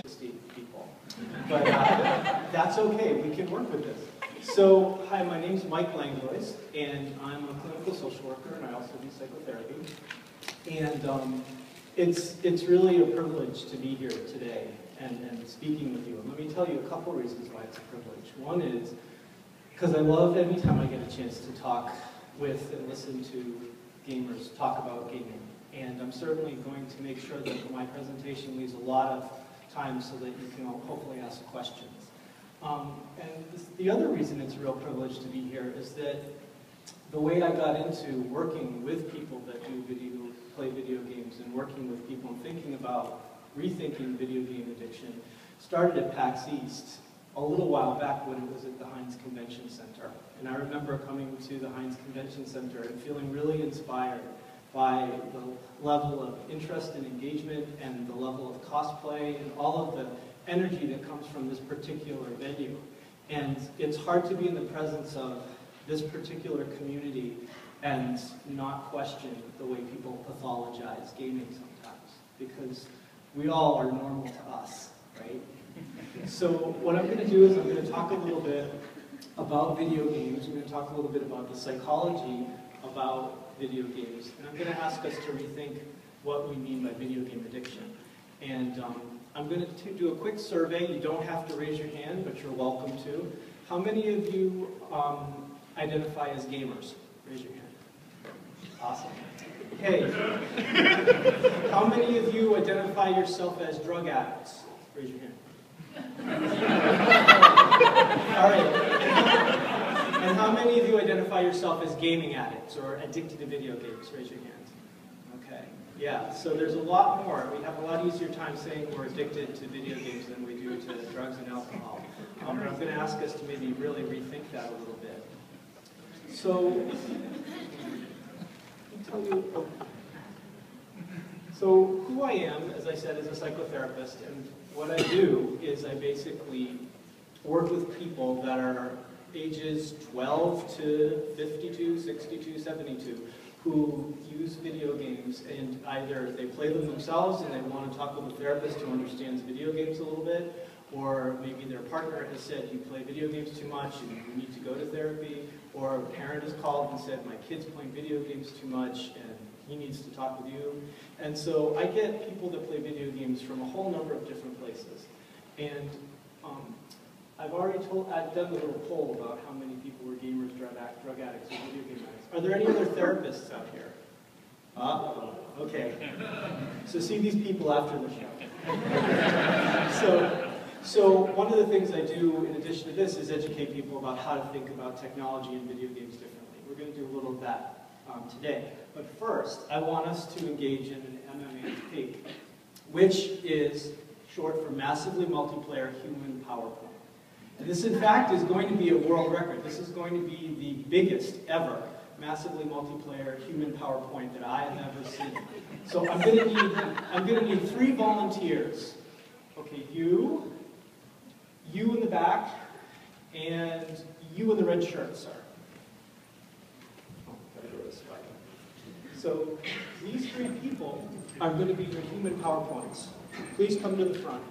people. But that's okay, we can work with this. So, hi, my name's Mike Langlois, and I'm a clinical social worker, and I also do psychotherapy. And it's really a privilege to be here today and speaking with you. And let me tell you a couple reasons why it's a privilege. One is because I love any time I get a chance to talk with and listen to gamers talk about gaming. And I'm certainly going to make sure that my presentation leaves a lot of time so that you can hopefully ask questions. The other reason it's a real privilege to be here is that the way I got into working with people that play video games and working with people and thinking about rethinking video game addiction started at Pax East a little while back when it was at the Heinz Convention Center. And I remember coming to the Heinz Convention Center and feeling really inspired by the level of interest and engagement and the level of cosplay and all of the energy that comes from this particular venue. And it's hard to be in the presence of this particular community and not question the way people pathologize gaming sometimes, because we all are normal to us, right? So what I'm going to do is I'm going to talk a little bit about video games. I'm going to talk a little bit about the psychology about video games, and I'm going to ask us to rethink what we mean by video game addiction. And I'm going to do a quick survey. You don't have to raise your hand, but you're welcome to. How many of you identify as gamers? Raise your hand. Awesome. Hey, how many of you identify yourself as drug addicts? Raise your hand. All right. And how many of you identify yourself as gaming addicts or addicted to video games? Raise your hand. Okay. Yeah, so there's a lot more. We have a lot easier time saying we're addicted to video games than we do to drugs and alcohol. But I'm going to ask us to maybe really rethink that a little bit. So, let me tell you. So, who I am, as I said, is a psychotherapist, and what I do is I basically work with people that are ages 12 to 52, 62, 72, who use video games, and either they play them themselves and they want to talk with a therapist who understands video games a little bit, or maybe their partner has said, you play video games too much and you need to go to therapy, or a parent has called and said, my kid's playing video games too much and he needs to talk with you. And so I get people that play video games from a whole number of different places. And I've done a little poll about how many people were gamers, drug addicts, or video game addicts. Are there any other therapists out here? Okay. So see these people after the show. So one of the things I do in addition to this is educate people about how to think about technology and video games differently. We're going to do a little of that today. But first, I want us to engage in an MMHP, which is short for Massively Multiplayer Human PowerPoint. And this, in fact, is going to be a world record. This is going to be the biggest ever massively multiplayer human PowerPoint that I have ever seen. So I'm going to need 3 volunteers. Okay, you in the back, and you in the red shirt, sir. Oh, gotta go this way. So these 3 people are going to be your human PowerPoints. Please come to the front.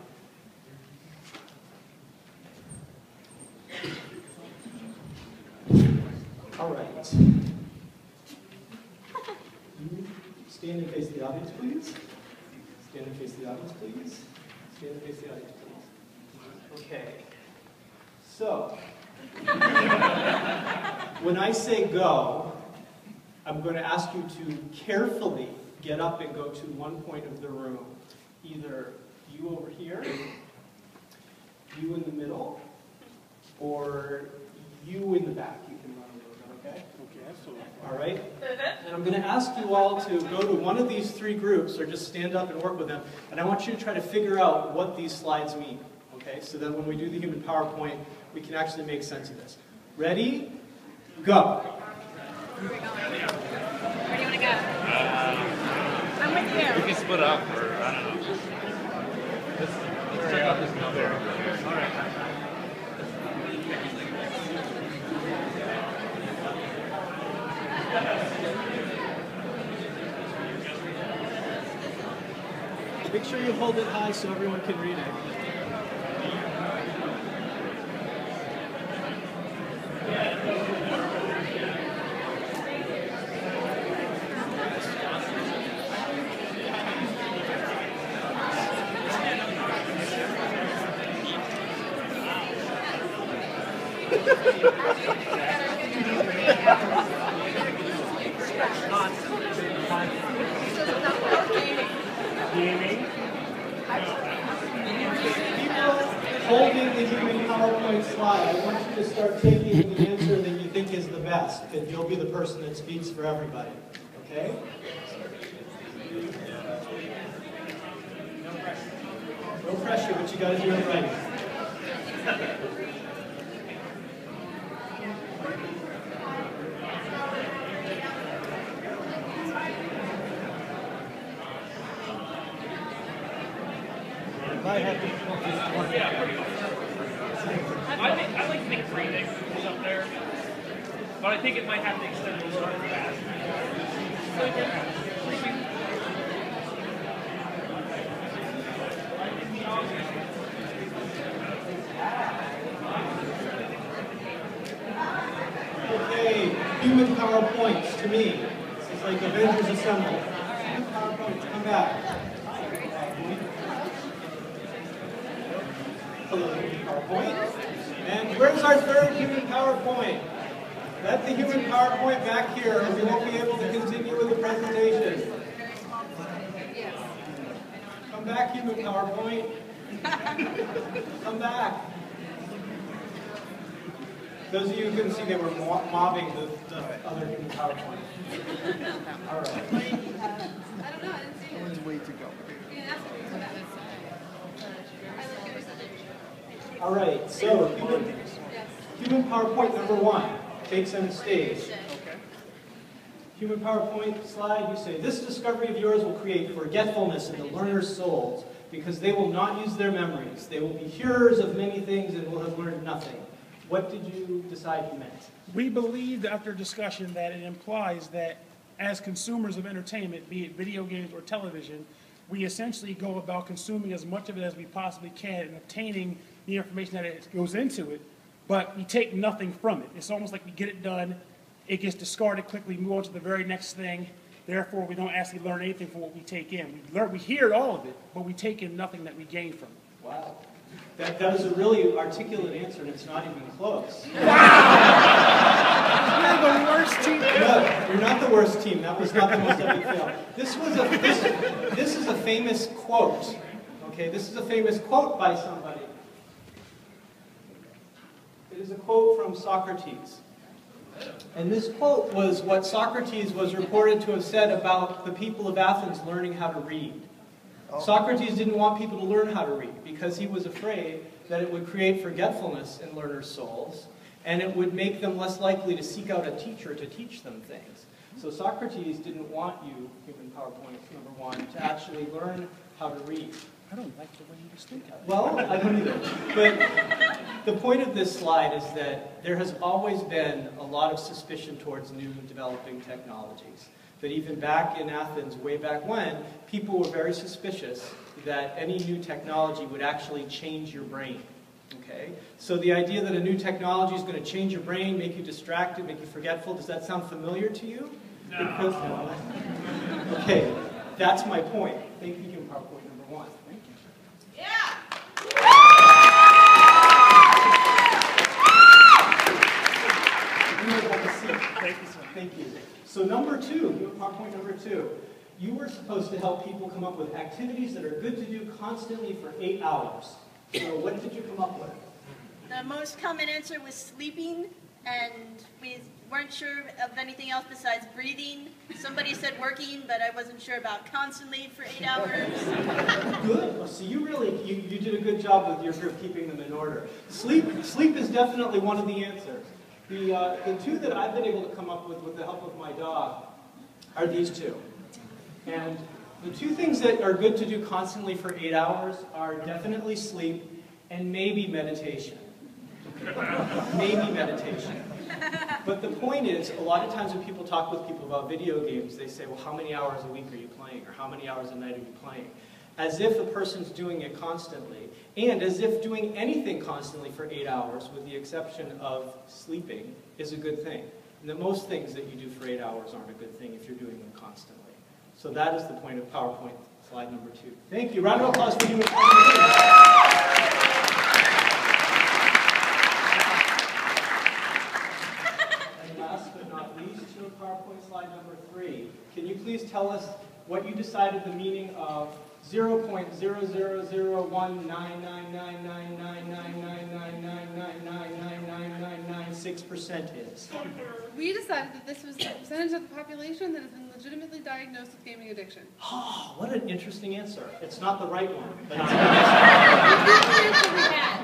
All right. Stand and face the audience, please. Stand and face the audience, please. Stand and face the audience, please. Okay. So, when I say go, I'm going to ask you to carefully get up and go to one point of the room. Either you over here, you in the middle, or you in the back. You can run a little bit, okay? Okay, absolutely. All right? And I'm going to ask you all to go to one of these 3 groups, or just stand up and work with them, and I want you to try to figure out what these slides mean, okay? So that when we do the human PowerPoint, we can actually make sense of this. Ready? Go. Where are we going? Where do you want to go? I'm with you. We can split up, or I don't know. Let's check out this number. All right. Make sure you hold it high so everyone can read it. Holding the human PowerPoint slide, I want you to start taking the answer that you think is the best, and you'll be the person that speaks for everybody. Okay? No pressure, but you got to do it right. I like to think breathing is up there, but I think it might have to extend a little bit faster. Okay, human PowerPoints to me. This is like Avengers Assemble. Human PowerPoints, come back. Hello, human PowerPoint. And where's our third human PowerPoint? Let the human PowerPoint back here, or we won't be able to continue with the presentation. Come back, human PowerPoint. Come back. Those of you who couldn't see, they were mobbing the other human PowerPoint. All right. I don't know, I didn't see it. There's a way to go. All right, so human PowerPoint number 1 takes center stage. Human PowerPoint slide, you say, this discovery of yours will create forgetfulness in the learner's souls because they will not use their memories. They will be hearers of many things and will have learned nothing. What did you decide you meant? We believed after discussion that it implies that as consumers of entertainment, be it video games or television, we essentially go about consuming as much of it as we possibly can and obtaining the information that it goes into it, but we take nothing from it. It's almost like we get it done, it gets discarded quickly, move on to the very next thing, therefore we don't actually learn anything from what we take in. We hear all of it, but we take in nothing that we gain from it. Wow. That was a really articulate answer, and it's not even close. You're the worst team. No, you're not the worst team. That was not the most epic fail. This is a famous quote. Okay, this is a famous quote by somebody. It is a quote from Socrates. And this quote was what Socrates was reported to have said about the people of Athens learning how to read. Socrates didn't want people to learn how to read because he was afraid that it would create forgetfulness in learners' souls and it would make them less likely to seek out a teacher to teach them things. So Socrates didn't want you, human PowerPoint number 1, to actually learn how to read. I don't like the way you just think of it. Well, I don't either. But the point of this slide is that there has always been a lot of suspicion towards new and developing technologies. That even back in Athens, way back when, people were very suspicious that any new technology would actually change your brain. Okay? So the idea that a new technology is going to change your brain, make you distracted, make you forgetful, does that sound familiar to you? No. Okay, that's my point. Thank you, human PowerPoint number 1. Thank you. Yeah! You might have a seat. Thank you, sir. Thank you. So number 2, human PowerPoint number 2. You were supposed to help people come up with activities that are good to do constantly for 8 hours. So what did you come up with? The most common answer was sleeping, and we weren't sure of anything else besides breathing. Somebody said working, but I wasn't sure about constantly for 8 hours. Good. So you really, you did a good job with your group keeping them in order. Sleep is definitely one of the answers. The 2 that I've been able to come up with the help of my dog are these 2. And the 2 things that are good to do constantly for 8 hours are definitely sleep and maybe meditation. Maybe meditation. But the point is, a lot of times when people talk with people about video games, they say, well, how many hours a week are you playing? Or how many hours a night are you playing? as if a person's doing it constantly, and as if doing anything constantly for 8 hours, with the exception of sleeping, is a good thing. And that most things that you do for 8 hours aren't a good thing if you're doing them constantly. So that is the point of PowerPoint slide number 2. Thank you. Round of applause for human And last but not least, to PowerPoint slide number 3. Can you please tell us what you decided the meaning of 0.00019999999999999999996% is? We decided that this was the percentage of the population that has been legitimately diagnosed with gaming addiction. Oh, what an interesting answer. It's not the right one. But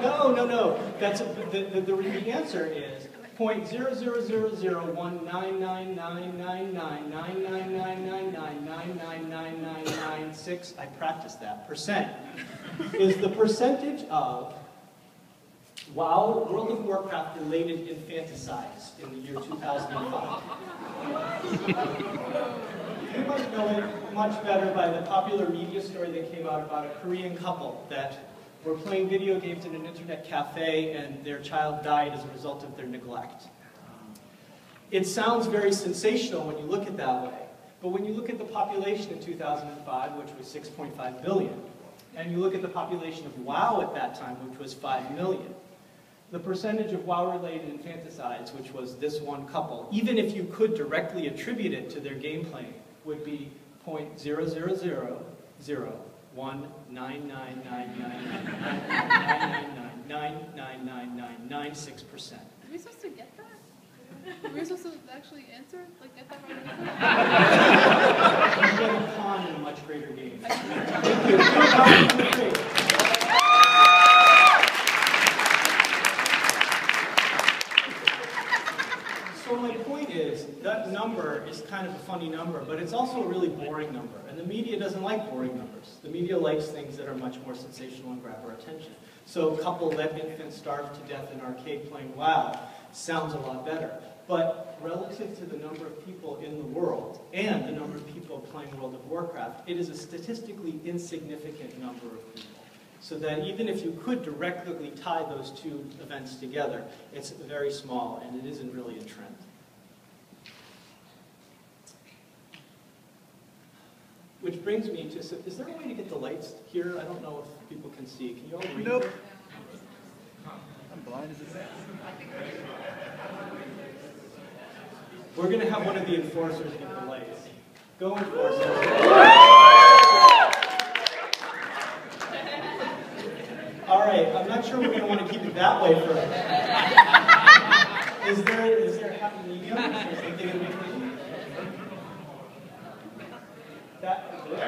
no. That's the answer is 0.000199999999999999996. I practiced that. Percent is the percentage of WoW World of Warcraft related infanticides in the year 2005. You might know it much better by the popular media story that came out about a Korean couple that were playing video games in an internet cafe and their child died as a result of their neglect. It sounds very sensational when you look at it that way, but when you look at the population in 2005, which was 6.5 billion, and you look at the population of WoW at that time, which was 5 million, the percentage of WoW-related infanticides, which was this one couple, even if you could directly attribute it to their gameplay, would be 0.0000199999999999996%. Are we supposed to get that? Are we supposed to actually answer? Like, get that right? You get a pawn in a much greater game. Thank you. So my point is, that number is kind of a funny number, but it's also a really boring number. And the media doesn't like boring numbers. The media likes things that are much more sensational and grab our attention. So a couple let infants starve to death in arcade playing WoW sounds a lot better. But relative to the number of people in the world and the number of people playing World of Warcraft, it is a statistically insignificant number of people. So that even if you could directly tie those two events together, it's very small and it isn't really a trend. Which brings me to, is there a way to get the lights here? I don't know if people can see. Can you all read? Nope. I'm blind as a bat. We're going to have one of the enforcers get the lights. Go enforcers. All right, I'm not sure we're going to want to keep it that way forever. Is there a happy medium? Is there something in between? That is it?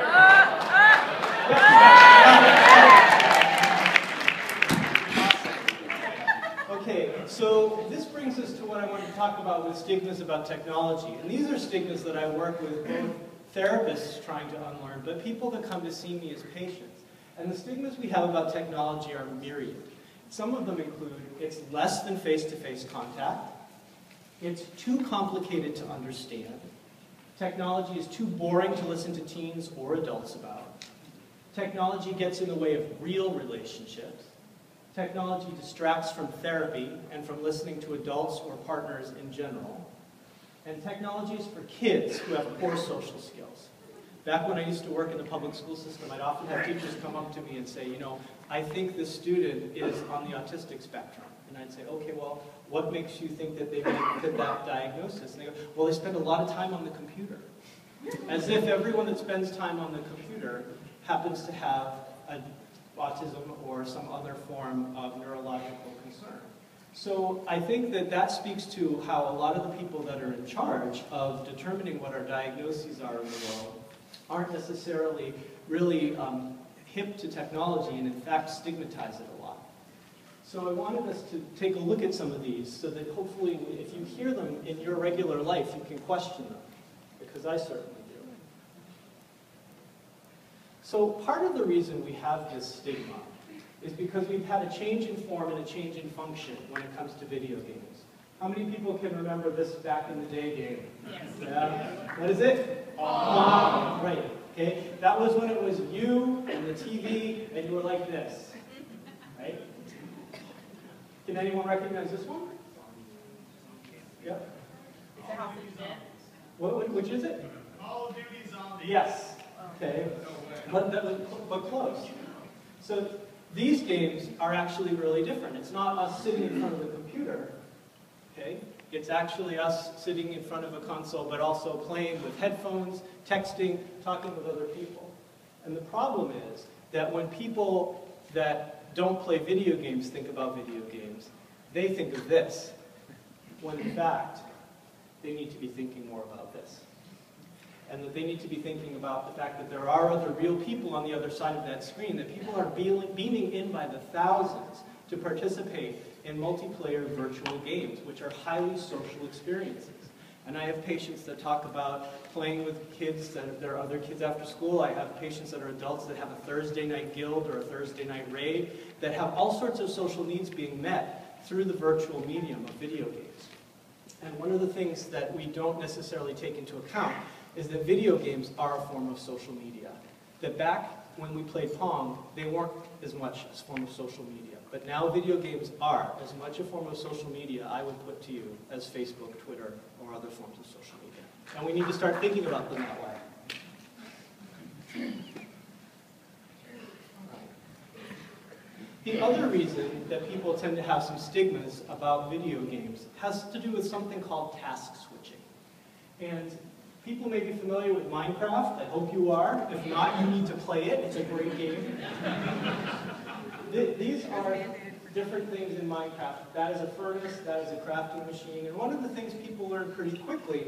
Okay, so this brings us to what I want to talk about with stigmas about technology. And these are stigmas that I work with both therapists trying to unlearn, but people that come to see me as patients. And the stigmas we have about technology are myriad. Some of them include, it's less than face-to-face contact, it's too complicated to understand, technology is too boring to listen to teens or adults about, technology gets in the way of real relationships, technology distracts from therapy and from listening to adults or partners in general, and technology is for kids who have poor social skills. Back when I used to work in the public school system, I'd often have teachers come up to me and say, you know, I think this student is on the autistic spectrum. And I'd say, okay, well, what makes you think that they might fit that diagnosis? And they go, well, they spend a lot of time on the computer. As if everyone that spends time on the computer happens to have autism or some other form of neurological concern. So I think that that speaks to how a lot of the people that are in charge of determining what our diagnoses are in the world aren't necessarily really hip to technology and in fact stigmatize it a lot. So I wanted us to take a look at some of these so that hopefully if you hear them in your regular life, you can question them, because I certainly do. So part of the reason we have this stigma is because we've had a change in form and a change in function when it comes to video games. How many people can remember this back in the day game? Yes. Yeah. What is it? Right. Okay? That was when it was you and the TV, and you were like this. Right? Can anyone recognize this one? Yep. Which is it? Call of Duty Zombies. Yes. Okay. But close. So these games are actually really different. It's not us sitting in front of the computer. Okay? It's actually us sitting in front of a console, but also playing with headphones, texting, talking with other people. And the problem is that when people that don't play video games think about video games, they think of this, when in fact, they need to be thinking more about this. And that they need to be thinking about the fact that there are other real people on the other side of that screen, that people are beaming in by the thousands to participate in multiplayer virtual games, which are highly social experiences. And I have patients that talk about playing with kids, that there are other kids after school. I have patients that are adults that have a Thursday night guild or a Thursday night raid, that have all sorts of social needs being met through the virtual medium of video games. And one of the things that we don't necessarily take into account is that video games are a form of social media. That back when we played Pong, they weren't as much a form of social media. But now video games are as much a form of social media, I would put to you, as Facebook, Twitter, or other forms of social media. And we need to start thinking about them that way. The other reason that people tend to have some stigmas about video games has to do with something called task switching. And people may be familiar with Minecraft. I hope you are. If not, you need to play it. It's a great game. These are different things in Minecraft. That is a furnace, that is a crafting machine. And one of the things people learn pretty quickly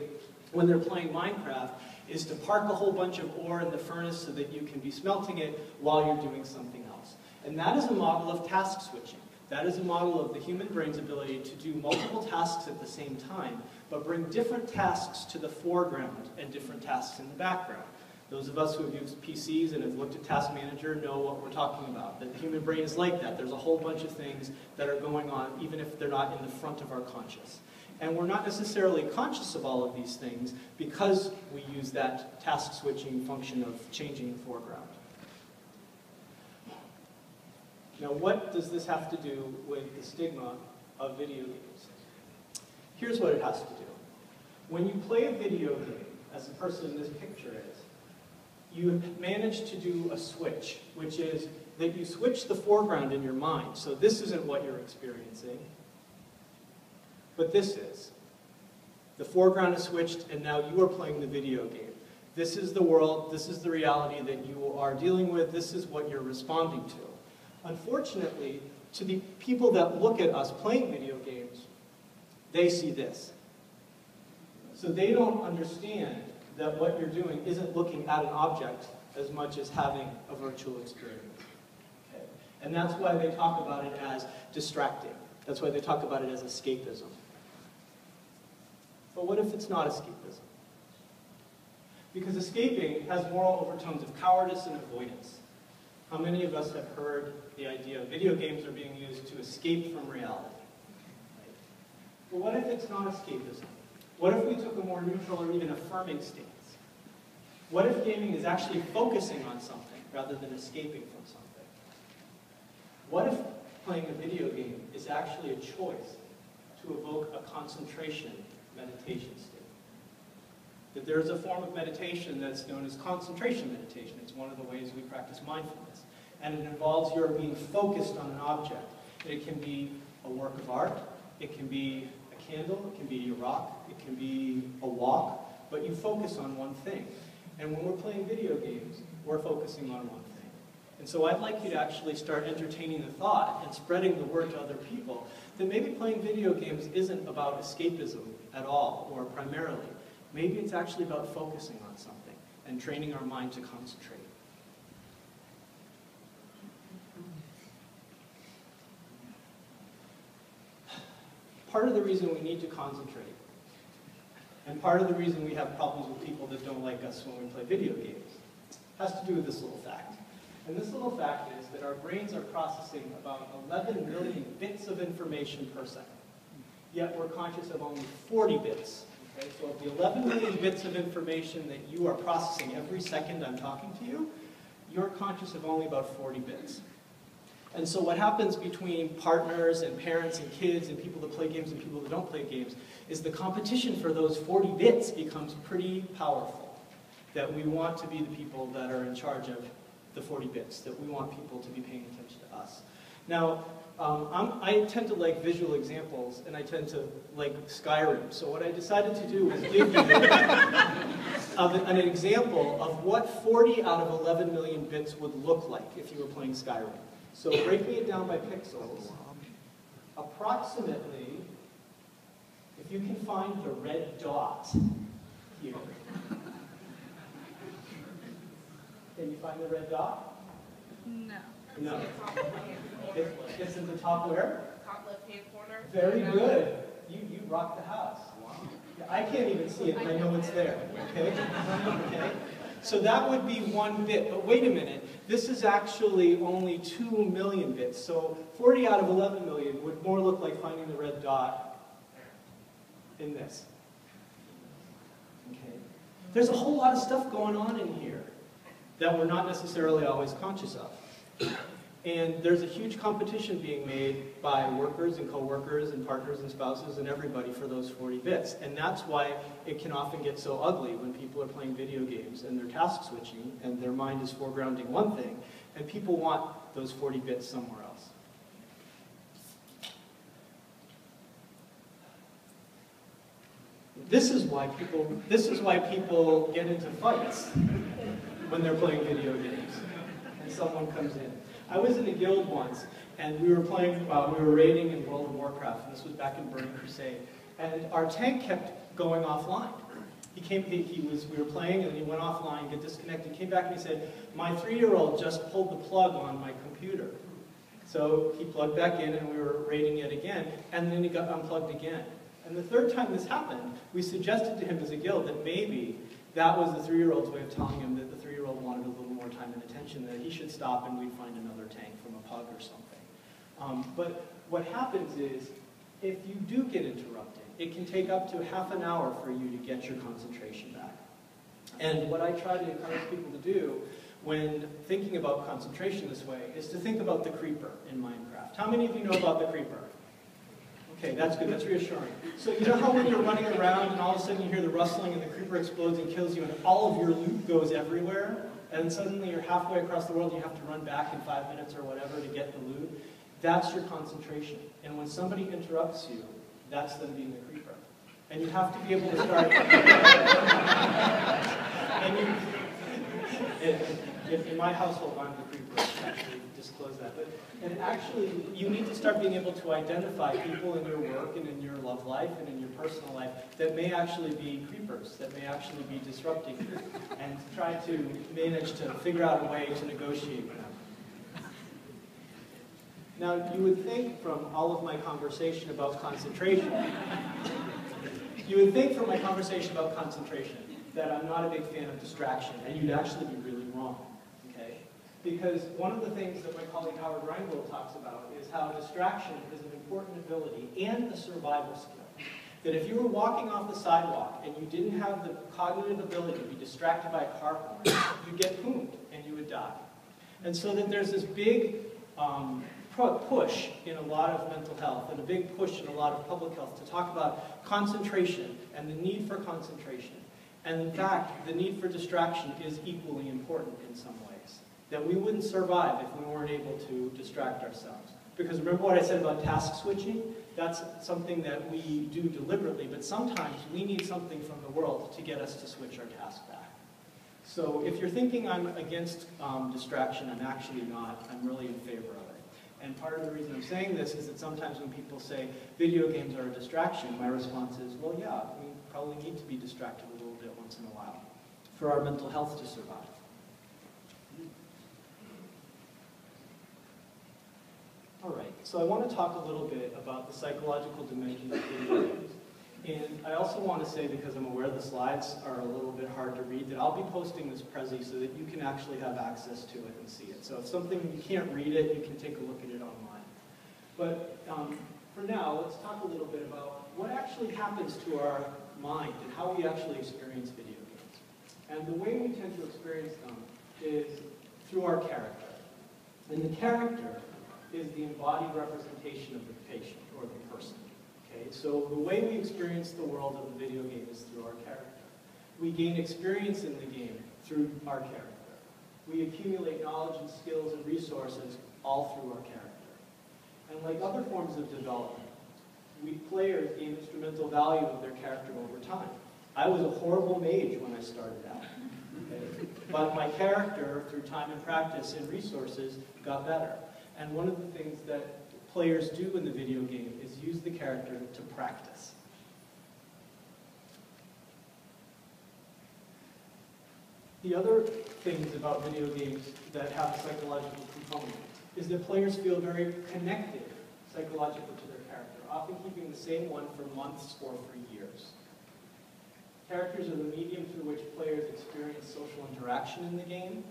when they're playing Minecraft is to park a whole bunch of ore in the furnace so that you can be smelting it while you're doing something else. And that is a model of task switching. That is a model of the human brain's ability to do multiple tasks at the same time, but bring different tasks to the foreground and different tasks in the background. Those of us who have used PCs and have looked at Task Manager know what we're talking about, that the human brain is like that. There's a whole bunch of things that are going on, even if they're not in the front of our conscious. And we're not necessarily conscious of all of these things because we use that task switching function of changing the foreground. Now, what does this have to do with the stigma of video games? Here's what it has to do. When you play a video game, as the person in this picture is, you manage to do a switch, which is that you switch the foreground in your mind. So this isn't what you're experiencing, but this is. The foreground is switched, and now you are playing the video game. This is the world, this is the reality that you are dealing with, this is what you're responding to. Unfortunately, to the people that look at us playing video games, they see this. So they don't understand that what you're doing isn't looking at an object as much as having a virtual experience. Okay? And that's why they talk about it as distracting. That's why they talk about it as escapism. But what if it's not escapism? Because escaping has moral overtones of cowardice and avoidance. How many of us have heard the idea of video games are being used to escape from reality? Right? But what if it's not escapism? What if we took a more neutral or even affirming stance? What if gaming is actually focusing on something rather than escaping from something? What if playing a video game is actually a choice to evoke a concentration meditation state? That there is a form of meditation that's known as concentration meditation. It's one of the ways we practice mindfulness. And it involves your being focused on an object. It can be a work of art, it can be a candle, it can be a rock, it can be a walk, but you focus on one thing. And when we're playing video games, we're focusing on one thing. And so I'd like you to actually start entertaining the thought and spreading the word to other people that maybe playing video games isn't about escapism at all, or primarily. Maybe it's actually about focusing on something and training our mind to concentrate. Part of the reason we need to concentrate, and part of the reason we have problems with people that don't like us when we play video games, has to do with this little fact. And this little fact is that our brains are processing about 11 million bits of information per second. Yet we're conscious of only 40 bits Okay, so of the 11 million bits of information that you are processing every second I'm talking to you, you're conscious of only about 40 bits. And so what happens between partners and parents and kids and people that play games and people that don't play games is the competition for those 40 bits becomes pretty powerful. That we want to be the people that are in charge of the 40 bits, that we want people to be paying attention to us. Now, I tend to like visual examples, and I tend to like Skyrim. So what I decided to do was give you an example of what 40 out of 11 million bits would look like if you were playing Skyrim. So breaking it down by pixels, approximately, if you can find the red dot here. Can you find the red dot? No. No. It's at the top where? Top left-hand corner. Very good. You rock the house. I can't even see it, but I know it's there. Okay? Okay? So that would be 1 bit. But wait a minute. This is actually only 2 million bits. So 40 out of 11 million would more look like finding the red dot in this. Okay? There's a whole lot of stuff going on in here that we're not necessarily always conscious of. And there's a huge competition being made by workers and coworkers and partners and spouses and everybody for those 40 bits. And that's why it can often get so ugly when people are playing video games and they're task switching and their mind is foregrounding one thing and people want those 40 bits somewhere else. This is why people get into fights when they're playing video games and someone comes in. I was in a guild once, and we were playing, we were raiding in World of Warcraft, and this was back in Burning Crusade, and our tank kept going offline. We were playing, and he went offline, get disconnected, came back and he said, my 3-year-old just pulled the plug on my computer. So he plugged back in, and we were raiding it again, and then he got unplugged again. And the third time this happened, we suggested to him as a guild that maybe that was the 3-year-old's way of telling him that the 3-year-old wanted a little more time and attention, that he should stop and we'd find another tank from a pug or something. But what happens is, if you do get interrupted, it can take up to half an hour for you to get your concentration back. And what I try to encourage people to do when thinking about concentration this way is to think about the creeper in Minecraft. How many of you know about the creeper? Okay, that's good, that's reassuring. So you know how when you're running around and all of a sudden you hear the rustling and the creeper explodes and kills you and all of your loot goes everywhere? And suddenly you're halfway across the world and you have to run back in 5 minutes or whatever to get the loot? That's your concentration. And when somebody interrupts you, that's them being the creeper. And you have to be able to start... in my household, I'm the creeper. Actually, disclose that. And actually, you need to start being able to identify people in your work and in your love life and in your personal life that may actually be creepers, that may actually be disrupting you, and try to manage to figure out a way to negotiate with them. Now, you would think from all of my conversation about concentration, that I'm not a big fan of distraction, and you'd actually be really wrong. Because one of the things that my colleague Howard Reingold talks about is how distraction is an important ability and a survival skill. That if you were walking off the sidewalk and you didn't have the cognitive ability to be distracted by a car horn, you'd get poomed and you would die. And so that there's this big push in a lot of mental health and a big push in a lot of public health to talk about concentration and the need for concentration. And in fact, the need for distraction is equally important in some ways. That we wouldn't survive if we weren't able to distract ourselves. Because remember what I said about task switching? That's something that we do deliberately, but sometimes we need something from the world to get us to switch our task back. So if you're thinking I'm against distraction, I'm actually not. I'm really in favor of it. And part of the reason I'm saying this is that sometimes when people say video games are a distraction, my response is, well, yeah, we probably need to be distracted a little bit once in a while for our mental health to survive. All right, so I want to talk a little bit about the psychological dimension of video games. And I also want to say, because I'm aware the slides are a little bit hard to read, that I'll be posting this Prezi so that you can actually have access to it and see it. So if something you can't read it, you can take a look at it online. But for now, let's talk a little bit about what actually happens to our mind and how we actually experience video games. And the way we tend to experience them is through our character. And the character is the embodied representation of the patient or the person. Okay? So the way we experience the world of the video game is through our character. We gain experience in the game through our character. We accumulate knowledge and skills and resources all through our character. And like other forms of development, we players gain instrumental value of their character over time. I was a horrible mage when I started out. Okay? But my character, through time and practice and resources, got better. And one of the things that players do in the video game is use the character to practice. The other things about video games that have a psychological component is that players feel very connected psychologically to their character, often keeping the same one for months or for years. Characters are the medium through which players experience social interaction in the game.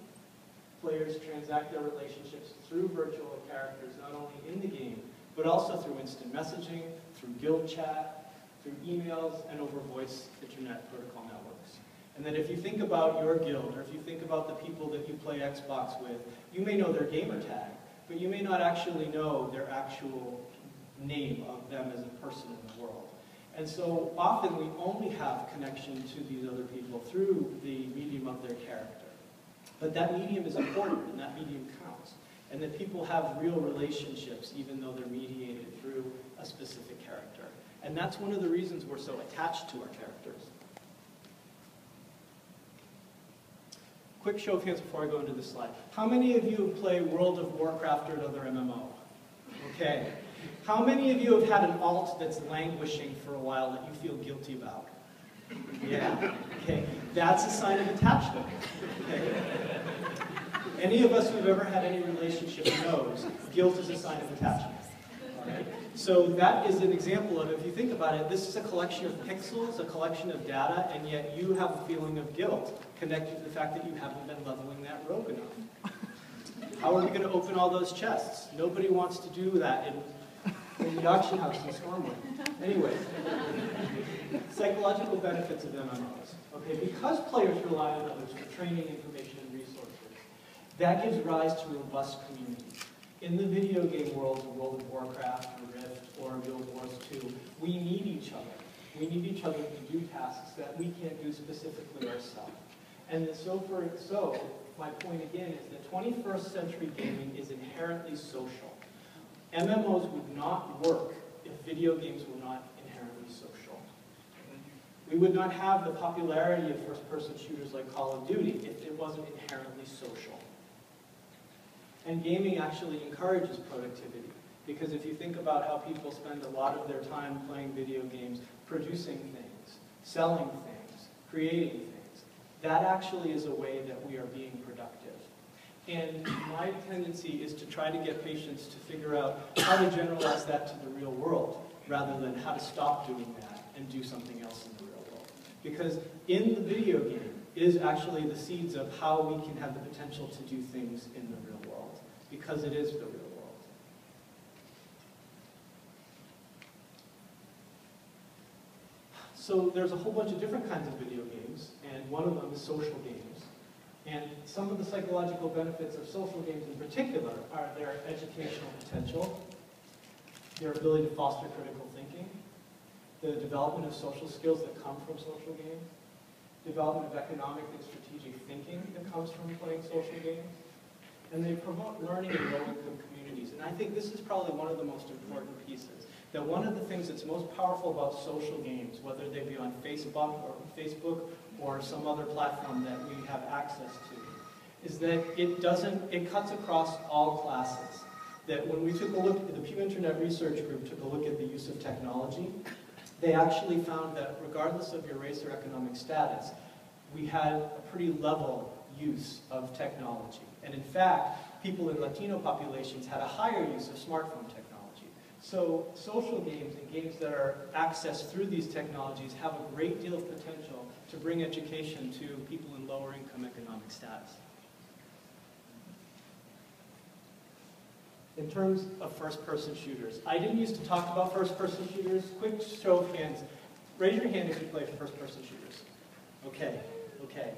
Players transact their relationships through virtual characters, not only in the game, but also through instant messaging, through guild chat, through emails, and over voice internet protocol networks. And that if you think about your guild, or if you think about the people that you play Xbox with, you may know their gamer tag, but you may not actually know their actual name of them as a person in the world. And so often we only have connection to these other people through the medium of their character. But that medium is important, and that medium counts. And that people have real relationships, even though they're mediated through a specific character. And that's one of the reasons we're so attached to our characters. Quick show of hands before I go into this slide. How many of you have played World of Warcraft or another MMO? Okay. How many of you have had an alt that's languishing for a while that you feel guilty about? Yeah. Okay. That's a sign of attachment. Okay. Any of us who've ever had any relationship knows guilt is a sign of attachment. Okay? So that is an example of, if you think about it, this is a collection of pixels, a collection of data, and yet you have a feeling of guilt connected to the fact that you haven't been leveling that rogue enough. How are we going to open all those chests? Nobody wants to do that in the auction house in Stormwind. Anyway, psychological benefits of MMOs. Okay, because players rely on others for training, information, and resources, that gives rise to robust communities. In the video game world, World of Warcraft, or Rift, or Guild Wars 2, we need each other. We need each other to do tasks that we can't do specifically ourselves. And so my point again is that 21st century gaming is inherently social. MMOs would not work if video games were not inherently social. We would not have the popularity of first-person shooters like Call of Duty if it wasn't inherently social. And gaming actually encourages productivity, because if you think about how people spend a lot of their time playing video games, producing things, selling things, creating things, that actually is a way that we are being productive. And my tendency is to try to get patients to figure out how to generalize that to the real world, rather than how to stop doing that and do something else in the real world. Because in the video game is actually the seeds of how we can have the potential to do things in the real world, because it is the real world. So there's a whole bunch of different kinds of video games, and one of them is social games. And some of the psychological benefits of social games in particular are their educational potential, their ability to foster critical thinking, the development of social skills that come from social games, development of economic and strategic thinking that comes from playing social games, and they promote learning in low-income communities. And I think this is probably one of the most important pieces, that one of the things that's most powerful about social games, whether they be on Facebook or some other platform that we have access to, is that it cuts across all classes. That when we took a look, the Pew Internet Research Group took a look at the use of technology, they actually found that regardless of your race or economic status, we had a pretty level use of technology. And in fact, people in Latino populations had a higher use of smartphone technology. So social games and games that are accessed through these technologies have a great deal of potential to bring education to people in lower income economic status. in terms of first-person shooters. I didn't used to talk about first-person shooters. Quick show of hands. Raise your hand if you play first-person shooters. Okay, okay.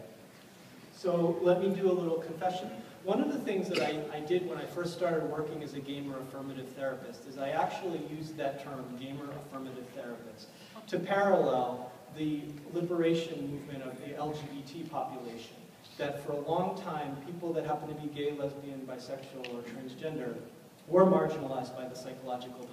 So let me do a little confession. One of the things that I did when I first started working as a gamer affirmative therapist is I actually used that term, gamer affirmative therapist, to parallel the liberation movement of the LGBT population. That for a long time, people that happen to be gay, lesbian, bisexual, or transgender were marginalized by the psychological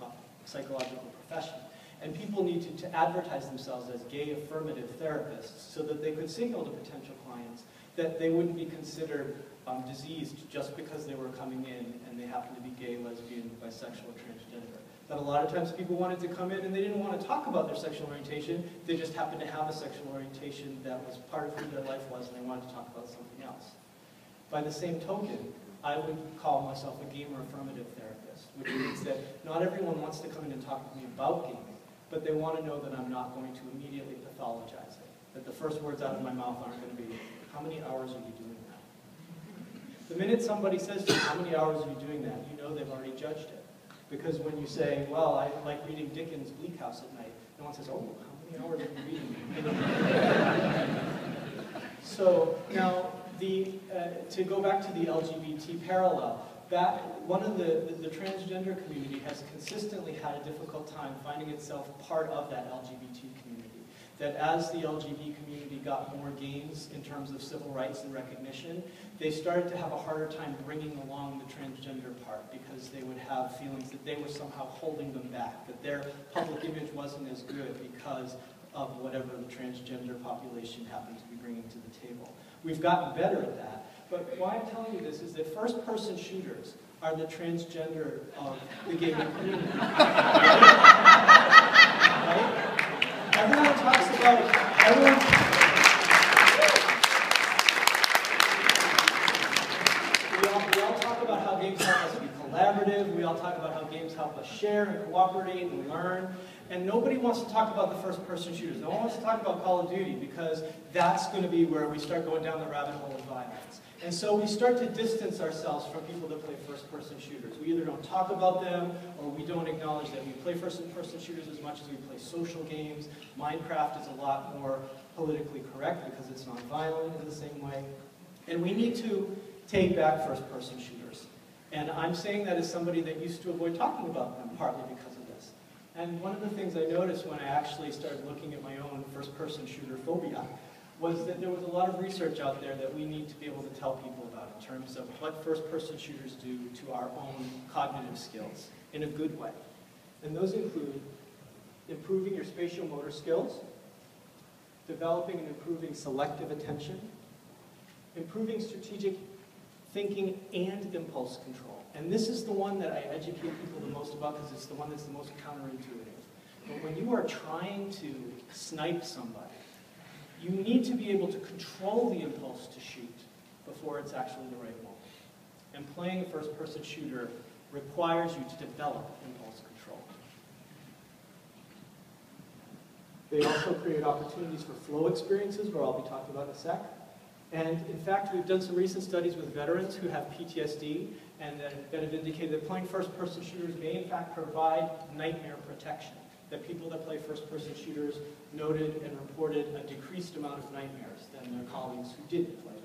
profession. And people needed to advertise themselves as gay affirmative therapists so that they could signal to potential clients that they wouldn't be considered diseased just because they were coming in and they happened to be gay, lesbian, bisexual, or transgender. That a lot of times people wanted to come in and they didn't want to talk about their sexual orientation, they just happened to have a sexual orientation that was part of who their life was and they wanted to talk about something else. By the same token, I would call myself a gamer affirmative therapist, which means that not everyone wants to come in and talk with me about gaming, but they want to know that I'm not going to immediately pathologize it. That the first words out of my mouth aren't going to be, how many hours are you doing that? The minute somebody says to you, how many hours are you doing that, you know they've already judged it. Because when you say, well, I like reading Dickens' Bleak House at night, no one says, oh, how many hours are you reading? So now, to go back to the LGBT parallel, that one of the transgender community has consistently had a difficult time finding itself part of that LGBT community. That as the LGBT community got more gains in terms of civil rights and recognition, they started to have a harder time bringing along the transgender part because they would have feelings that they were somehow holding them back, that their public image wasn't as good because of whatever the transgender population happened to be bringing to the table. We've gotten better at that, but why I'm telling you this is that first-person shooters are the transgender of the gaming community. Right? Everyone talks about, we all talk about how games help us be collaborative, we all talk about how games help us share and cooperate and learn, and nobody wants to talk about the first-person shooters. No one wants to talk about Call of Duty because that's going to be where we start going down the rabbit hole of violence. And so we start to distance ourselves from people that play first-person shooters. We either don't talk about them, or we don't acknowledge that we play first-person shooters as much as we play social games. Minecraft is a lot more politically correct because it's non-violent in the same way. And we need to take back first-person shooters. And I'm saying that as somebody that used to avoid talking about them, partly because of this. And one of the things I noticed when I actually started looking at my own first-person shooter phobia was that there was a lot of research out there that we need to be able to tell people about in terms of what first-person shooters do to our own cognitive skills in a good way. And those include improving your spatial motor skills, developing and improving selective attention, improving strategic thinking and impulse control. And this is the one that I educate people the most about because it's the one that's the most counterintuitive. But when you are trying to snipe somebody, you need to be able to control the impulse to shoot before it's actually the right moment. And playing a first-person shooter requires you to develop impulse control. They also create opportunities for flow experiences, where I'll be talking about in a sec. And in fact, we've done some recent studies with veterans who have PTSD and that have indicated that playing first-person shooters may in fact provide nightmare protection. That people that play first-person shooters noted and reported a decreased amount of nightmares than their colleagues who didn't play them.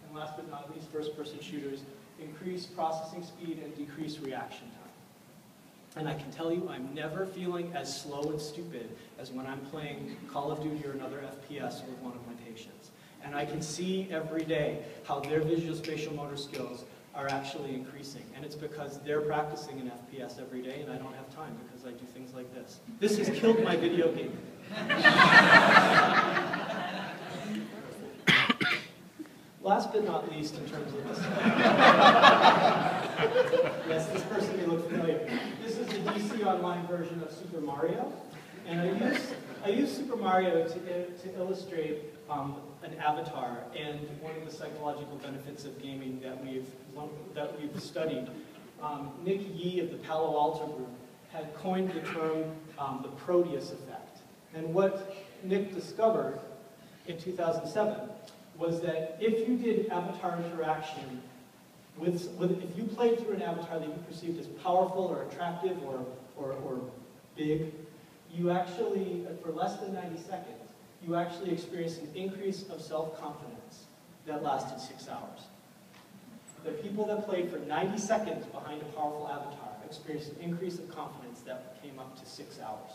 And last but not least, first-person shooters increase processing speed and decrease reaction time. And I can tell you, I'm never feeling as slow and stupid as when I'm playing Call of Duty or another FPS with one of my patients. And I can see every day how their visual-spatial motor skills are actually increasing. And it's because they're practicing an FPS every day and I don't have time because I do things like this. This has killed my video game. Last but not least, in terms of this. Yes, this person may look familiar. This is the DC Online version of Super Mario. And I use Super Mario to illustrate an avatar and one of the psychological benefits of gaming that we've studied. Nick Yee of the Palo Alto group had coined the term the Proteus effect. And what Nick discovered in 2007 was that if you did avatar interaction If you played through an avatar that you perceived as powerful or attractive or big, you actually, for less than 90 seconds, you actually experienced an increase of self-confidence that lasted 6 hours. The people that played for 90 seconds behind a powerful avatar experienced an increase of confidence that came up to 6 hours.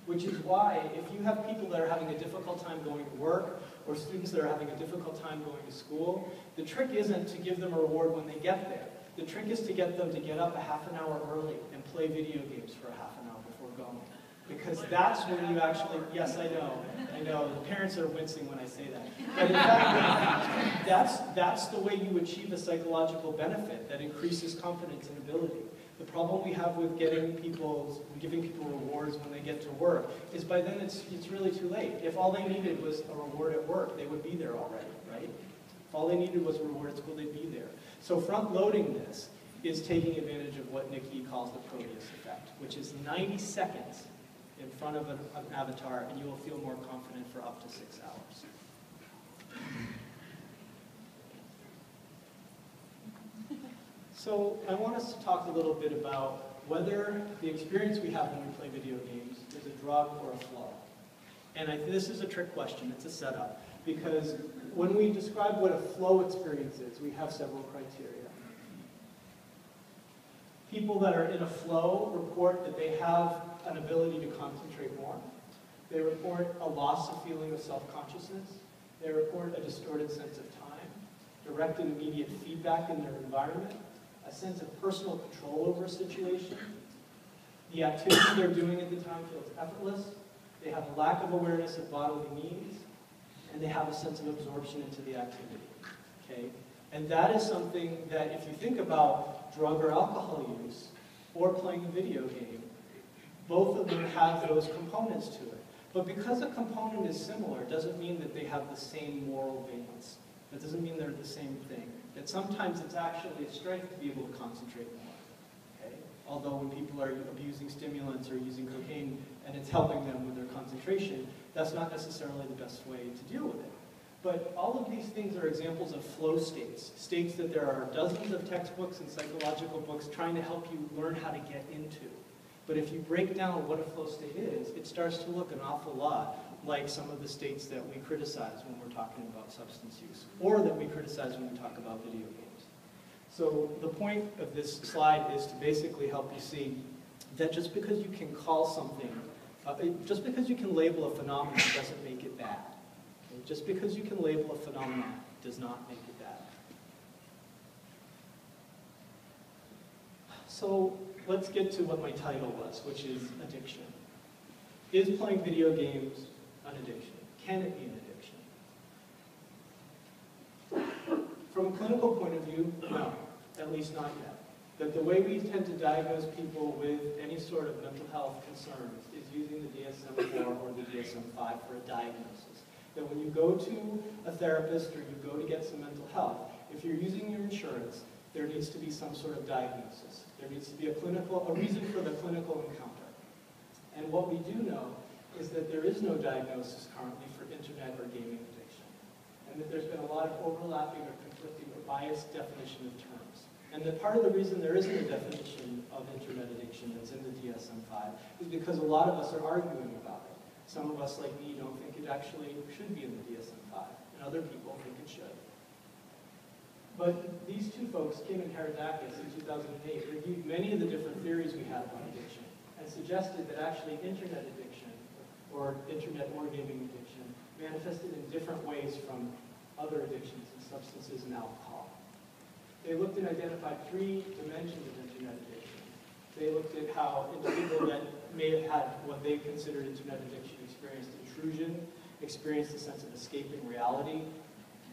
Which is why, if you have people that are having a difficult time going to work, or students that are having a difficult time going to school, the trick isn't to give them a reward when they get there. The trick is to get them to get up a half an hour early and play video games for a half an hour before going. Because that's when you actually, yes, I know, the parents are wincing when I say that. But in fact, that's the way you achieve a psychological benefit that increases confidence and ability. The problem we have with giving people rewards when they get to work is by then it's really too late. If all they needed was a reward at work, they would be there already, right? If all they needed was a reward at school, they'd be there. So front-loading this is taking advantage of what Nikki calls the Proteus effect, which is 90 seconds in front of an avatar, and you will feel more confident for up to 6 hours. So I want us to talk a little bit about whether the experience we have when we play video games is a drug or a flow. And this is a trick question, it's a setup, because when we describe what a flow experience is, we have several criteria. People that are in a flow report that they have an ability to concentrate more. They report a loss of feeling of self-consciousness. They report a distorted sense of time, direct and immediate feedback in their environment, a sense of personal control over a situation. The activity they're doing at the time feels effortless. They have a lack of awareness of bodily needs, and they have a sense of absorption into the activity. Okay? And that is something that if you think about drug or alcohol use or playing a video game, both of them have those components to it. But because a component is similar, doesn't mean that they have the same moral valence. That doesn't mean they're the same thing. That sometimes it's actually a strength to be able to concentrate more. Okay? Although when people are abusing stimulants or using cocaine and it's helping them with their concentration, that's not necessarily the best way to deal with it. But all of these things are examples of flow states, states that there are dozens of textbooks and psychological books trying to help you learn how to get into. But if you break down what a flow state is, it starts to look an awful lot like some of the states that we criticize when we're talking about substance use, or that we criticize when we talk about video games. So the point of this slide is to basically help you see that just because you can call something, just because you can label a phenomenon doesn't make it bad. Okay? Just because you can label a phenomenon does not make it bad. So let's get to what my title was, which is addiction. Is playing video games an addiction? Can it be an addiction? From a clinical point of view, no, at least not yet. That the way we tend to diagnose people with any sort of mental health concerns is using the DSM-4 or the DSM-5 for a diagnosis. That when you go to a therapist or you go to get some mental health, if you're using your insurance, there needs to be some sort of diagnosis. There needs to be a reason for the clinical encounter. And what we do know is that there is no diagnosis currently for internet or gaming addiction. And that there's been a lot of overlapping or conflicting or biased definition of terms. And that part of the reason there isn't a definition of internet addiction that's in the DSM-5 is because a lot of us are arguing about it. Some of us, like me, don't think it actually should be in the DSM-5, and other people think it should. But these two folks, Kim and Karadakis, in 2008, reviewed many of the different theories we had about addiction and suggested that actually internet addiction, or internet or gaming addiction, manifested in different ways from other addictions and substances and alcohol. They looked and identified 3 dimensions of internet addiction. They looked at how individuals that may have had what they considered internet addiction experienced intrusion, experienced a sense of escaping reality,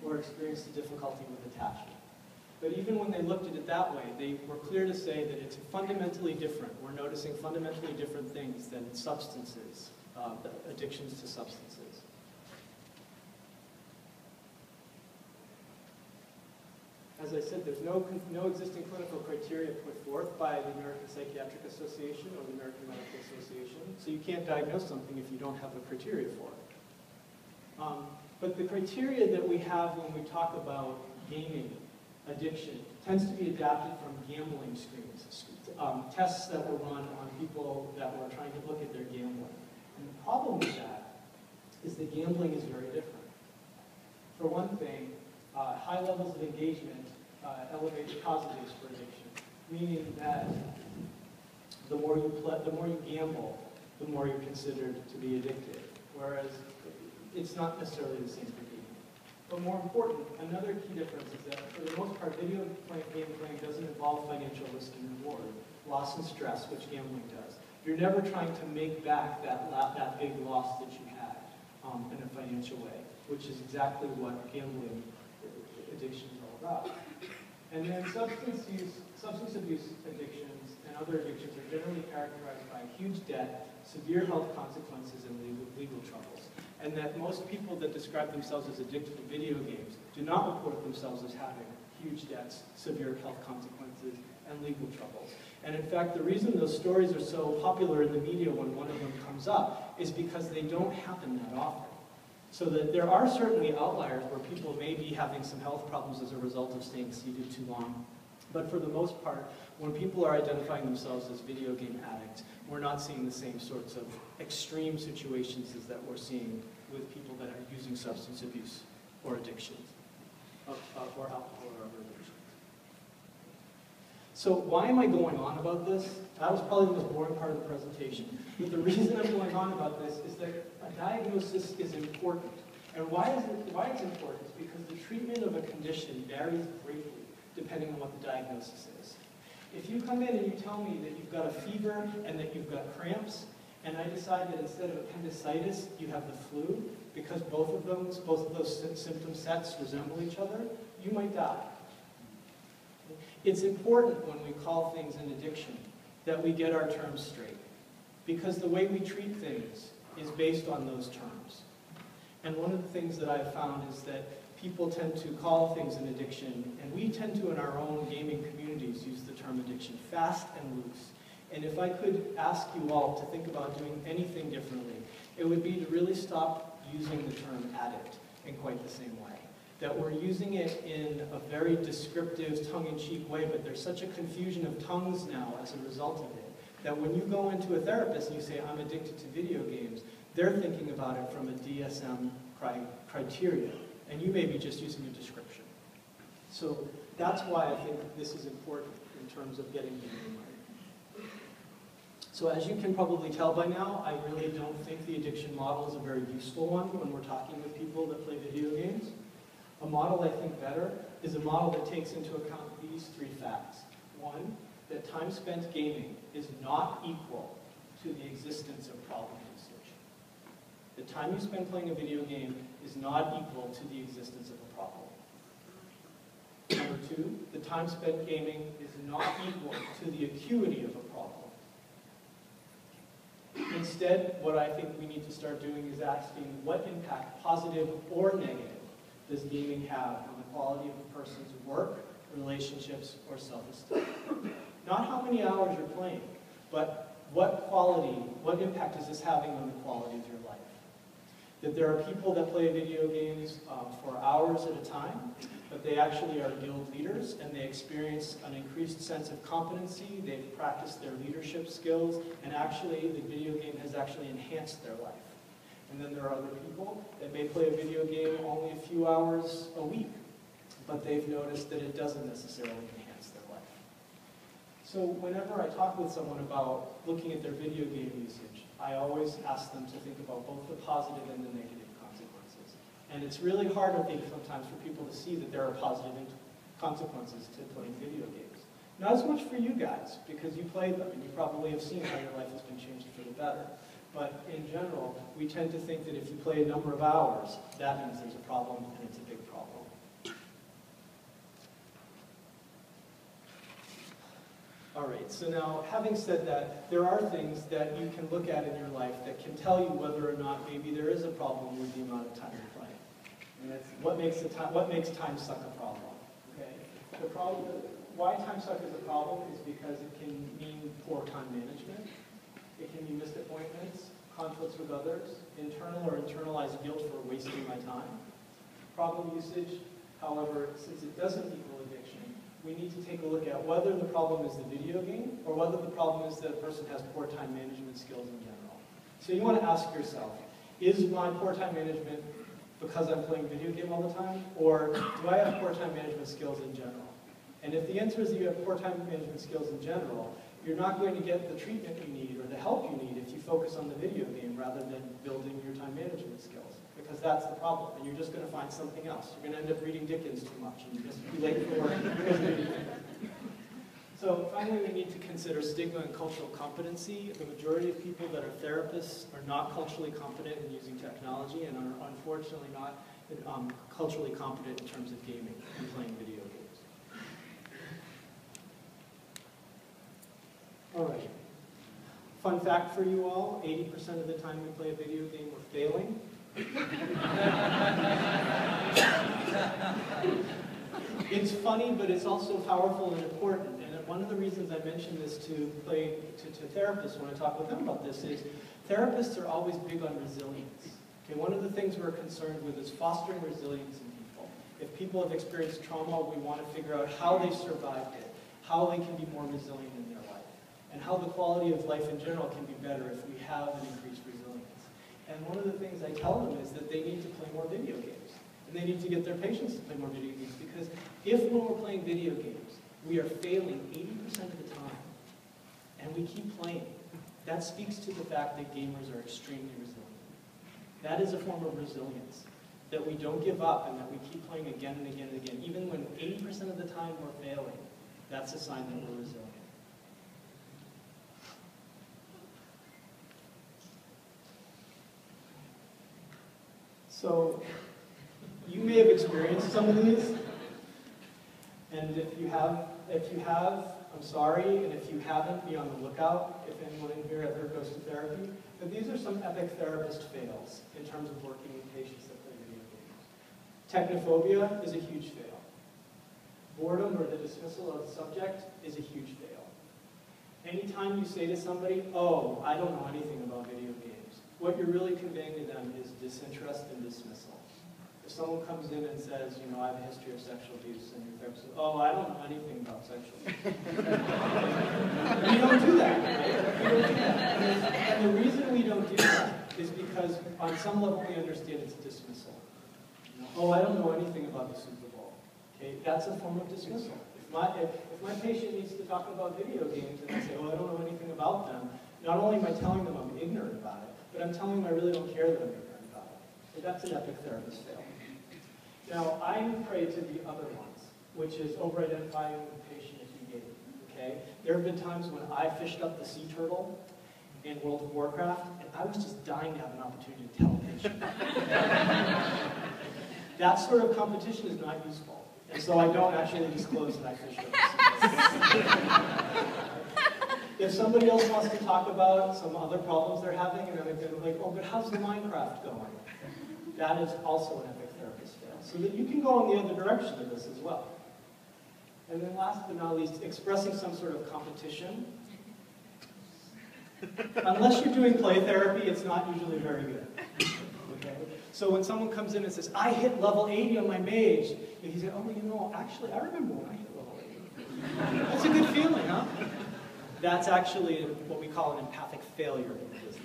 or experienced a difficulty with attachment. But even when they looked at it that way, they were clear to say that it's fundamentally different. We're noticing fundamentally different things than substances, addictions to substances. As I said, there's no existing clinical criteria put forth by the American Psychiatric Association or the American Medical Association, so you can't diagnose something if you don't have a criteria for it. But the criteria that we have when we talk about gaming addiction tends to be adapted from gambling screens, tests that were run on people that were trying to look at their gambling. And the problem with that is that gambling is very different. For one thing, high levels of engagement elevate the positives for addiction, meaning that the more you gamble, the more you're considered to be addicted. Whereas it's not necessarily the same for gaming. But more important, another key difference is that for the most part, video game playing doesn't involve financial risk and reward, loss and stress, which gambling does. You're never trying to make back that big loss that you had in a financial way, which is exactly what gambling addiction is all about. And then substance abuse addictions and other addictions are generally characterized by huge debt, severe health consequences, and legal troubles. And that most people that describe themselves as addicted to video games do not report themselves as having huge debts, severe health consequences, and legal troubles. And in fact, the reason those stories are so popular in the media when one of them comes up is because they don't happen that often. So that there are certainly outliers where people may be having some health problems as a result of staying seated too long. But for the most part, when people are identifying themselves as video game addicts, we're not seeing the same sorts of extreme situations as that we're seeing with people that are using substance abuse or addictions, or alcohol or other addictions. So why am I going on about this? That was probably the most boring part of the presentation. But the reason I'm going on about this is that a diagnosis is important. And why it's important is because the treatment of a condition varies greatly depending on what the diagnosis is. If you come in and you tell me that you've got a fever and that you've got cramps, and I decide that instead of appendicitis, you have the flu, because both of those symptom sets resemble each other, you might die. It's important when we call things an addiction that we get our terms straight, because the way we treat things is based on those terms. And one of the things that I've found is that people tend to call things an addiction, and we tend to, in our own gaming communities, use the term addiction fast and loose. And if I could ask you all to think about doing anything differently, it would be to really stop using the term addict in quite the same way. That we're using it in a very descriptive, tongue-in-cheek way, but there's such a confusion of tongues now as a result of it, that when you go into a therapist and you say, I'm addicted to video games, they're thinking about it from a DSM criteria, and you may be just using a description. So that's why I think this is important in terms of getting gaming right. So as you can probably tell by now, I really don't think the addiction model is a very useful one when we're talking with people that play video games. A model I think better is a model that takes into account these three facts. One, that time spent gaming is not equal to the existence of problem usage. The time you spend playing a video game is not equal to the existence of a problem. Number two, the time spent gaming is not equal to the acuity of a problem. Instead, what I think we need to start doing is asking what impact, positive or negative, does gaming have on the quality of a person's work, relationships, or self-esteem? Not how many hours you're playing, but what impact is this having on the quality of your life? That there are people that play video games for hours at a time, but they actually are guild leaders, and they experience an increased sense of competency, they've practiced their leadership skills, and actually the video game has actually enhanced their life. And then there are other people that may play a video game only a few hours a week, but they've noticed that it doesn't necessarily enhance their life. So whenever I talk with someone about looking at their video game usage, I always ask them to think about both the positive and the negative consequences. And it's really hard, I think, sometimes for people to see that there are positive consequences to playing video games. Not as much for you guys, because you play them, and you probably have seen how your life has been changed for the better. But in general, we tend to think that if you play a number of hours, that means there's a problem, and it's a big problem. All right, so now, having said that, there are things that you can look at in your life that can tell you whether or not maybe there is a problem with the amount of time you're playing. And that's what makes time suck a problem. Okay? Why time suck is a problem is because it can mean poor time management. It can be missed appointments, conflicts with others, internal or internalized guilt for wasting my time. Problem usage, however, since it doesn't equal addiction, we need to take a look at whether the problem is the video game or whether the problem is that a person has poor time management skills in general. So you want to ask yourself, is my poor time management because I'm playing video game all the time, or do I have poor time management skills in general? And if the answer is that you have poor time management skills in general, you're not going to get the treatment you need or the help you need if you focus on the video game rather than building your time management skills, because that's the problem, and you're just going to find something else. You're going to end up reading Dickens too much, and you're just be late for work because of video game. So finally, we need to consider stigma and cultural competency. The majority of people that are therapists are not culturally competent in using technology and are unfortunately not culturally competent in terms of gaming and playing video games. All right. Fun fact for you all, 80% of the time we play a video game, we're failing. It's funny, but it's also powerful and important. And one of the reasons I mention this to therapists when I talk with them about this is therapists are always big on resilience. Okay, one of the things we're concerned with is fostering resilience in people. If people have experienced trauma, we want to figure out how they survived it, how they can be more resilient in their life, and how the quality of life in general can be better if we have an increased resilience. And one of the things I tell them is that they need to play more video games. And they need to get their patients to play more video games, because if when we're playing video games, we are failing 80% of the time, and we keep playing, that speaks to the fact that gamers are extremely resilient. That is a form of resilience, that we don't give up and that we keep playing again and again and again. Even when 80% of the time we're failing, that's a sign that we're resilient. So, you may have experienced some of these, and if you have, I'm sorry, and if you haven't, be on the lookout. If anyone in here ever goes to therapy, but these are some epic therapist fails in terms of working with patients that play video games. Technophobia is a huge fail. Boredom or the dismissal of the subject is a huge fail. Anytime you say to somebody, "Oh, I don't know anything about video games," what you're really conveying to them is disinterest and dismissal. If someone comes in and says, you know, I have a history of sexual abuse, and your therapist says, "Oh, I don't know anything about sexual abuse." We don't do that, right? We don't do that. And the reason we don't do that is because on some level we understand it's dismissal. You know, "Oh, I don't know anything about the Super Bowl." Okay, that's a form of dismissal. If my patient needs to talk about video games and I say, "Oh, I don't know anything about them," not only am I telling them I'm ignorant about it, but I'm telling them I really don't care that I'm ignorant about it. So that's an epic therapist fail. Now, I'm prey to the other ones, which is over-identifying the patient as you game. Okay? There have been times when I fished up the sea turtle in World of Warcraft, and I was just dying to have an opportunity to tell a patient. That sort of competition is not useful, and so I don't actually disclose that I fished up the sea turtle. If somebody else wants to talk about some other problems they're having, and they're like, "Oh, but how's the Minecraft going?" That is also an epic therapist fail. So that you can go in the other direction of this as well. And then last but not least, expressing some sort of competition. Unless you're doing play therapy, it's not usually very good. Okay? So when someone comes in and says, "I hit level 80 on my mage," and you say, "Oh, you know, actually, I remember when I hit level 80. That's a good feeling, huh?" That's actually what we call an empathic failure in business.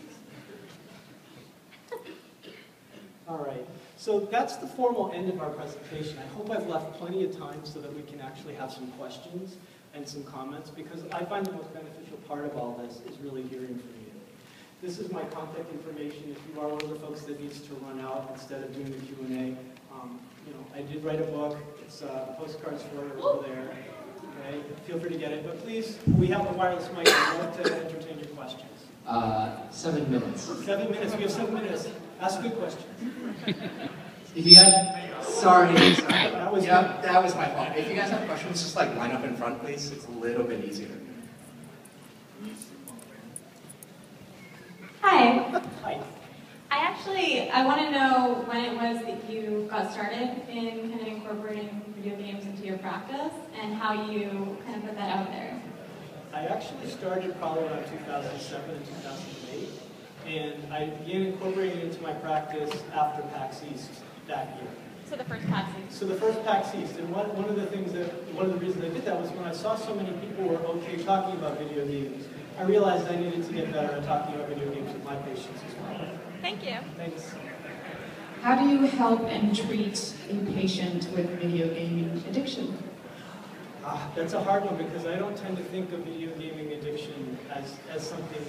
All right, so that's the formal end of our presentation. I hope I've left plenty of time so that we can actually have some questions and some comments, because I find the most beneficial part of all this is really hearing from you. This is my contact information. If you are one of the folks that needs to run out instead of doing the Q&A, you know, I did write a book. It's postcards for it over there. Okay, feel free to get it. But please, we have a wireless mic. I'd love to entertain your questions. 7 minutes. 7 minutes. We have 7 minutes. Ask good questions. If you guys, sorry. That was that was my fault. If you guys have questions, just like line up in front, please. It's a little bit easier. Hi. Hi. I want to know when it was that you got started in kind of incorporating video games into your practice and how you kind of put that out there. I actually started probably around 2007 and 2008, and I began incorporating it into my practice after Pax East that year. So the first Pax East. So the first PAX East, and one of the reasons I did that was when I saw so many people were okay talking about video games, I realized I needed to get better at talking about video games with my patients as well. Thank you. Thanks. How do you help and treat a patient with video gaming addiction? That's a hard one because I don't tend to think of video gaming addiction as something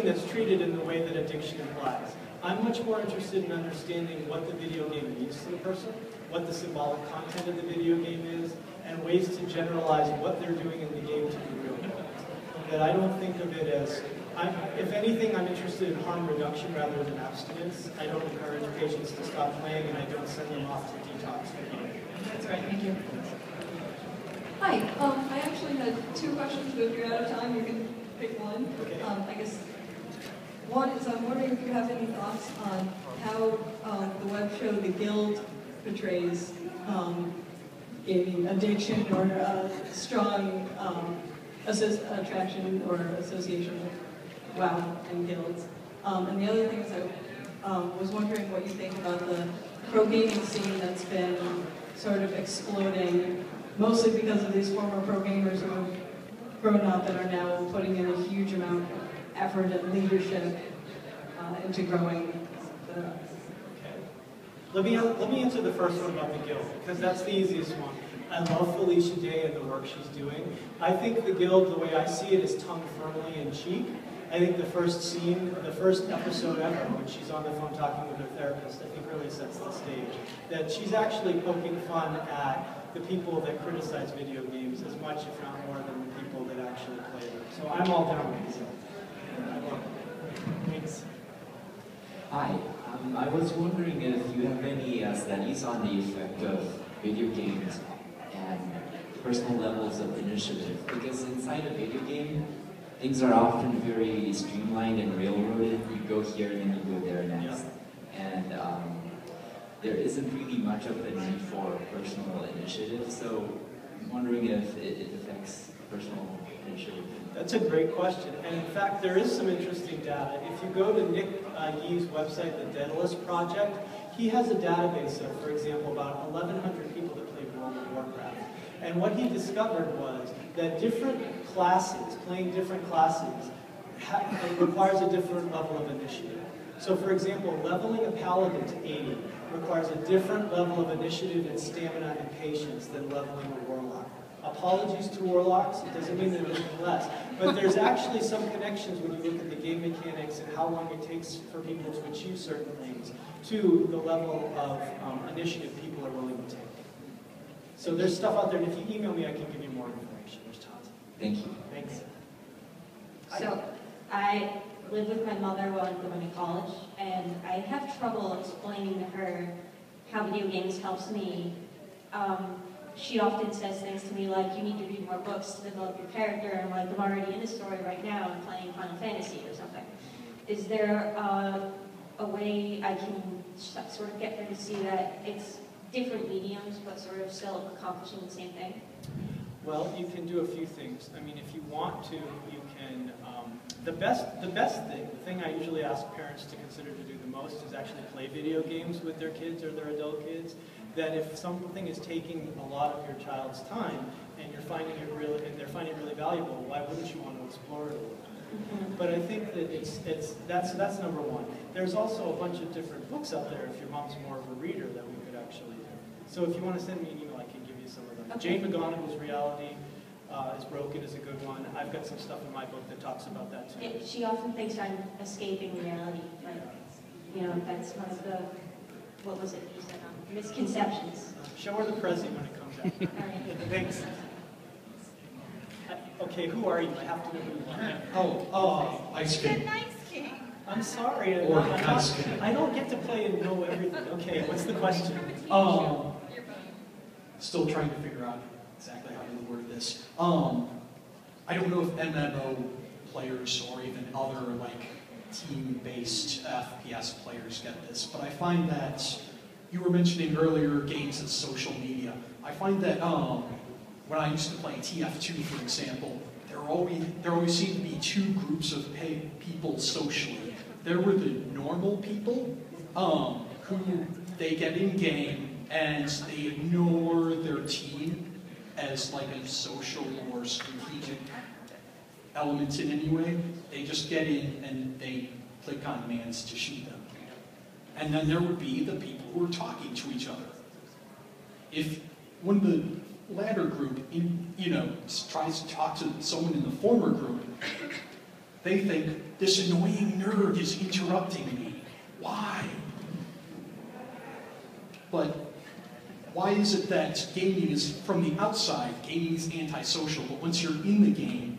that's treated in the way that addiction implies. I'm much more interested in understanding what the video game means to the person, what the symbolic content of the video game is, and ways to generalize what they're doing in the game to be real. That I don't think of it as, if anything, I'm interested in harm reduction rather than abstinence. I don't encourage patients to stop playing, and I don't send them off to detox the game. That's right, thank you. Hi, I actually had two questions, but if you're out of time, you can pick one. Okay. I guess one is I'm wondering if you have any thoughts on how the web show The Guild portrays gaming addiction or strong attraction or association with WoW and guilds. And the other thing is I was wondering what you think about the pro gaming scene that's been sort of exploding, mostly because of these former pro gamers who have grown up and are now putting in a huge amount of effort and leadership into growing the... Okay. Let me answer the first one about the Guild, because that's the easiest one. I love Felicia Day and the work she's doing. I think the Guild, the way I see it, is tongue firmly in cheek. I think the first episode ever, when she's on the phone talking with her therapist, I think really sets the stage. That she's actually poking fun at the people that criticize video games as much, if not more, than the people that actually play them. So I'm all down with the Guild. I love it. Thanks. Hi, I was wondering if you have any studies on the effect of video games and personal levels of initiative, because inside a video game, things are often very streamlined and railroaded. You go here and then you go there next. And there isn't really much of a need for personal initiative, so I'm wondering if it affects personal initiative. That's a great question, and in fact there is some interesting data. If you go to Nick Yee's website, the Daedalus Project, he has a database of, for example, about 1,100 people that play World of Warcraft. And what he discovered was that different classes, playing different classes, requires a different level of initiative. So for example, leveling a paladin to 80 requires a different level of initiative and stamina and patience than leveling a warlock. Apologies to warlocks, it doesn't mean they're anything less. But there's actually some connections when you look at the game mechanics and how long it takes for people to achieve certain things to the level of initiative people are willing to take. So there's stuff out there, and if you email me, I can give you more information. There's tons. Thank you. Thanks. So I live with my mother while I'm going to college, and I have trouble explaining to her how video games helps me. She often says things to me like, you need to read more books to develop your character, and like, I'm already in a story right now and playing Final Fantasy or something. Is there a way I can sort of get her to see that it's different mediums, but sort of still accomplishing the same thing? Well, you can do a few things. I mean, if you want to, you can, the best thing, the thing I usually ask parents to consider to do the most is actually play video games with their kids or their adult kids. That if something is taking a lot of your child's time and you're finding it really, and they're finding it really valuable, why wouldn't you want to explore it a little bit? But I think that that's number one. There's also a bunch of different books out there if your mom's more of a reader that we could actually do. So if you want to send me an email, I can give you some of them. Okay. Jane McGonigal's Reality is Broken is a good one. I've got some stuff in my book that talks about that too. She often thinks I'm escaping reality, but you know, that's one of the, what was it you said, misconceptions. Show her the Prezi when it comes out. All right. Thanks. Okay, who are you? I have to know who you are. Ice The King. Nice King. I'm sorry. Or Ice King. I don't get to play and know everything. Okay, what's the question? Still trying to figure out exactly how to word this. I don't know if MMO players or even other like team-based FPS players get this, but I find that you were mentioning earlier games and social media. I find that when I used to play TF2, for example, there always seemed to be two groups of people socially. There were the normal people who they get in game and they ignore their team as like a social or strategic element in any way. They just get in and they click on commands to shoot them. And then there would be the people who are talking to each other. If when the latter group, tries to talk to someone in the former group, they think, this annoying nerd is interrupting me. Why? But why is it that gaming is, from the outside, gaming is antisocial, but once you're in the game,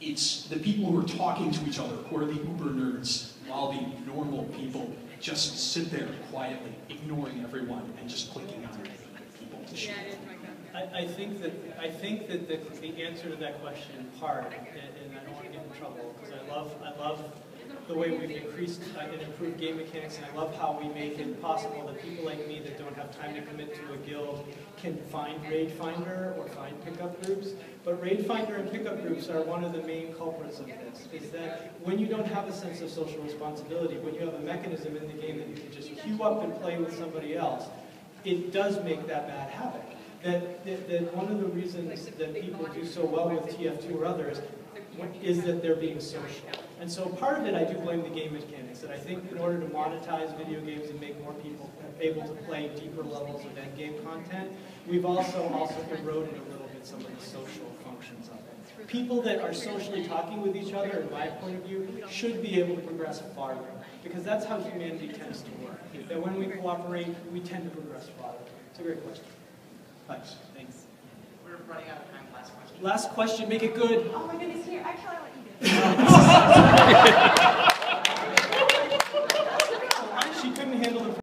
it's the people who are talking to each other, who are the uber nerds, while the normal people just sit there quietly, ignoring everyone and just clicking on people to shoot. I think that the answer to that question in part, and I don't want to get in trouble, because I love the way we've increased and improved game mechanics, and I love how we make it possible that people like me that don't have time to commit to a guild can find Raid Finder or find pickup groups. But Raid Finder and pickup groups are one of the main culprits of this, is that when you don't have a sense of social responsibility, when you have a mechanism in the game that you can just queue up and play with somebody else, it does make that bad havoc. That one of the reasons that people do so well with TF2 or others is that they're being social. And so part of it, I do blame the game mechanics, that I think in order to monetize video games and make more people able to play deeper levels of endgame content, we've also eroded a little bit some of the social functions of it. People that are socially talking with each other, in my point of view, should be able to progress farther, because that's how humanity tends to work. That when we cooperate, we tend to progress farther. It's a great question. Thanks. We're running out of time. Last question. Last question, make it good. Oh my goodness, here, actually I want you to.